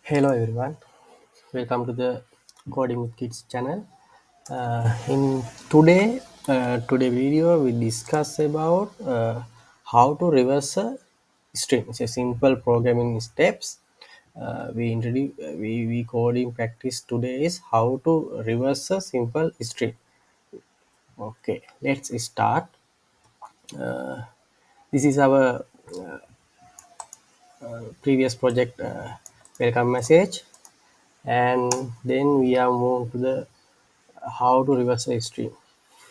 Hello everyone, welcome to the Coding with Kids channel. In today video, we discuss about how to reverse a string. It's a simple programming steps. We coding practice today is how to reverse a simple string. Okay, let's start. This is our previous project welcome message, and then we are moved to the how to reverse a string.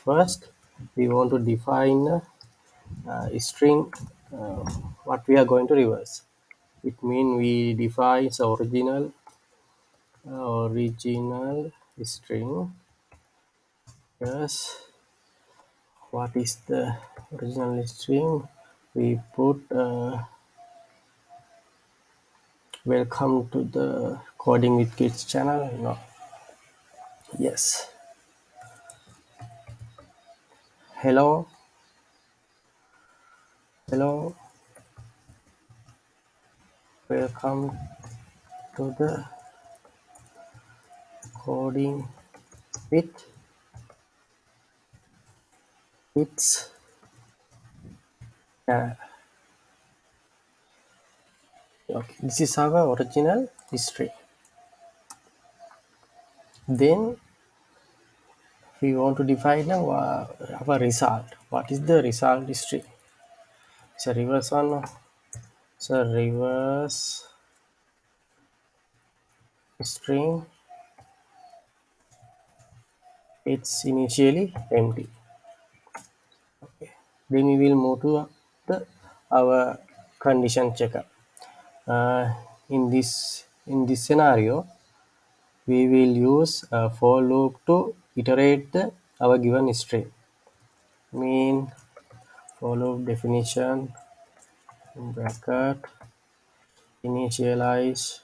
First, we want to define a string, uh, what we are going to reverse. It means we define the original string. Yes, what is the original string? We put welcome to the Coding with Kids channel. No, yes, hello, hello, welcome to the Coding with Kids. Uh, Okay, this is our original history. Then we want to define our result. What is the result history? It's a reverse one. It's a reverse string. It's initially empty. Okay. Then we will move to our condition checker. Uh, in this scenario, we will use a for loop to iterate our given string. Mean for loop definition bracket initialize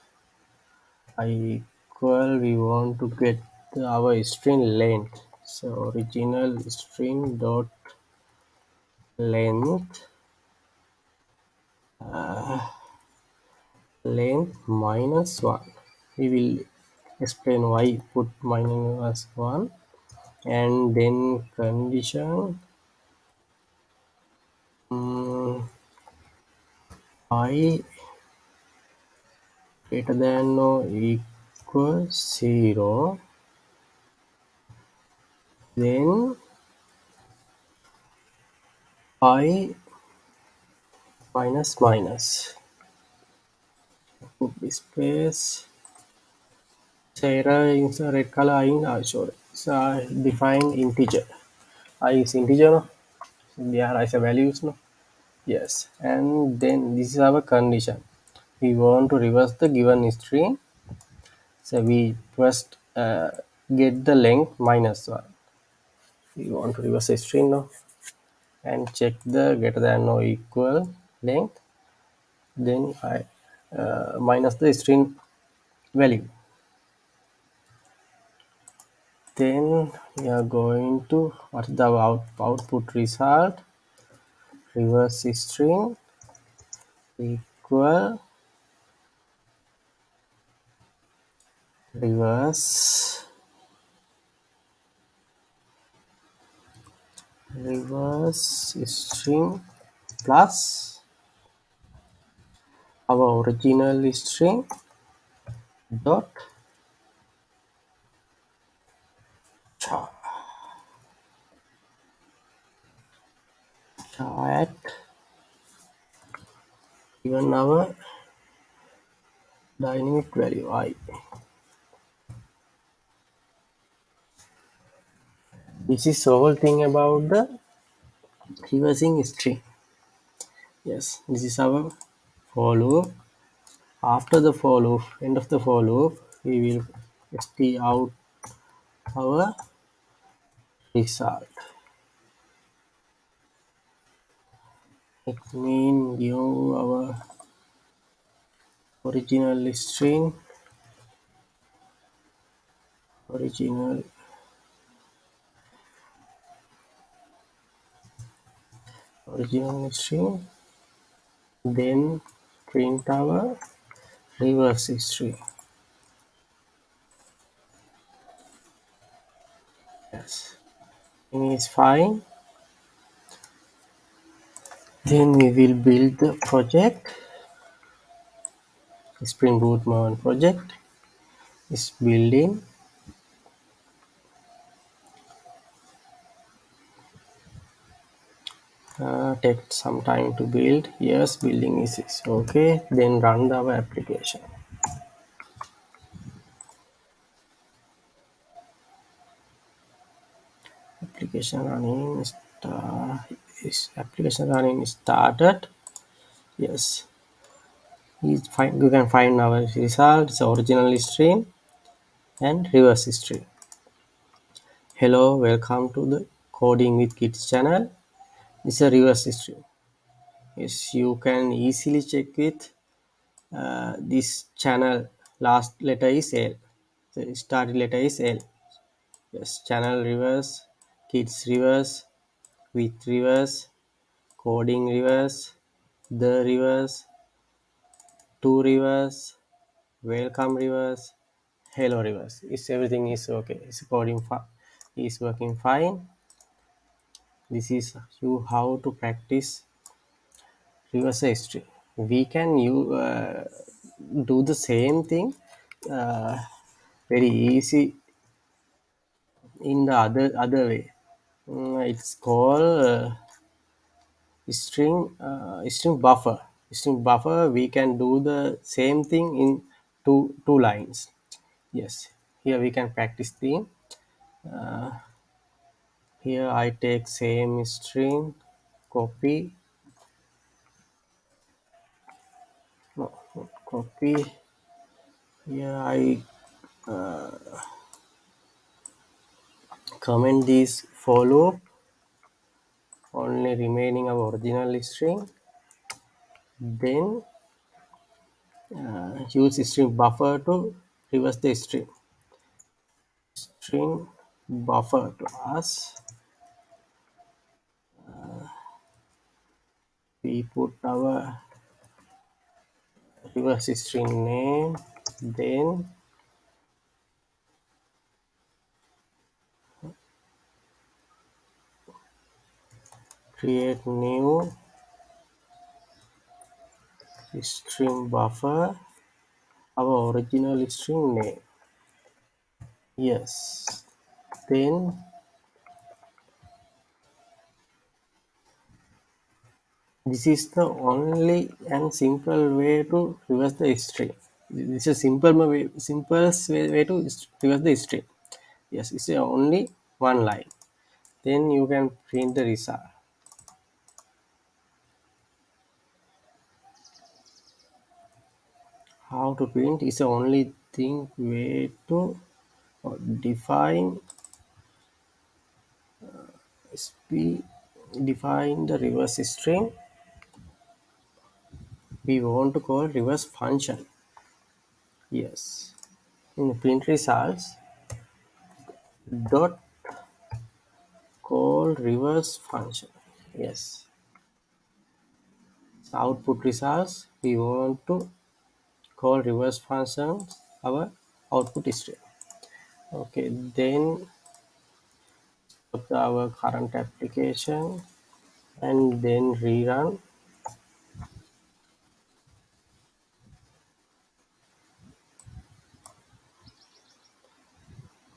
I equal we want to get our string length, so original string dot length minus 1. We will explain why put minus 1, and then condition I greater than or equal 0, then I minus minus. Put space. Sarah is a red color in sorry. So define integer. I is integer, no? There is a values, no? Yes. And then this is our condition. We want to reverse the given string. So we first get the length minus 1. We want to reverse a string, no? And check the greater than or equal length. Then I minus the string value. Then we are going to what's the output result, reverse string equal reverse string plus our original string dot chat given our dynamic value I. This is the whole thing about the reversing string. Yes, this is our for loop. After the for loop, end of the for loop, we will st out our result. It means give our original string, original string, then print our reverse string. Yes, it's fine. Then we will build the project. Spring Boot Maven project is building. Take some time to build. Yes, building is okay. Then run our application. Application running. Is application running started? Yes. You can find our results, original stream and reverse stream. Hello, welcome to the Coding with Kids channel. This is a reverse stream. Yes, you can easily check with this channel. Last letter is L. The start letter is L. Yes, channel reverse, kids reverse, with reverse, coding reverse, the reverse, to reverse, welcome reverse, hello reverse. Is everything is okay? Is coding is working fine. This is you how to practice reverse history. We can you do the same thing uh, very easy in the other way. It's called string buffer. String buffer. We can do the same thing in two lines. Yes, here we can practice the. Here I take same string, copy, no, not copy. Here I comment this for loop, only remaining our original string. Then use string buffer to reverse the string. String buffer class. We put our reverse string name. Then create new string buffer. Our original string name. Yes. Then this is the only and simple way to reverse the string. This is a simplest way to reverse the string. Yes, it's only one line. Then you can print the result. How to print is the only thing way to define we define the reverse string. We want to call reverse function. Yes. In the print results dot call reverse function. Yes. So output results we want to call reverse functions our output string. Okay, then of our current application and then rerun.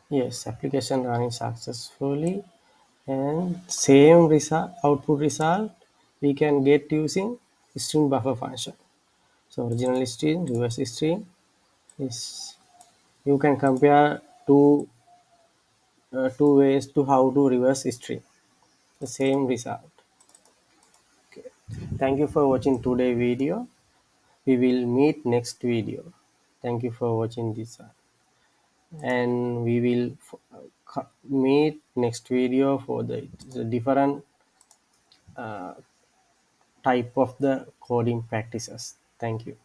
Yes, application running successfully and same result output result we can get using string buffer function. So original string, reverse string is you can compare two ways to how to reverse string. The same result. Thank you for watching today video. We will meet next video. Thank you for watching this and we will meet next video for the different type of the coding practices. Thank you.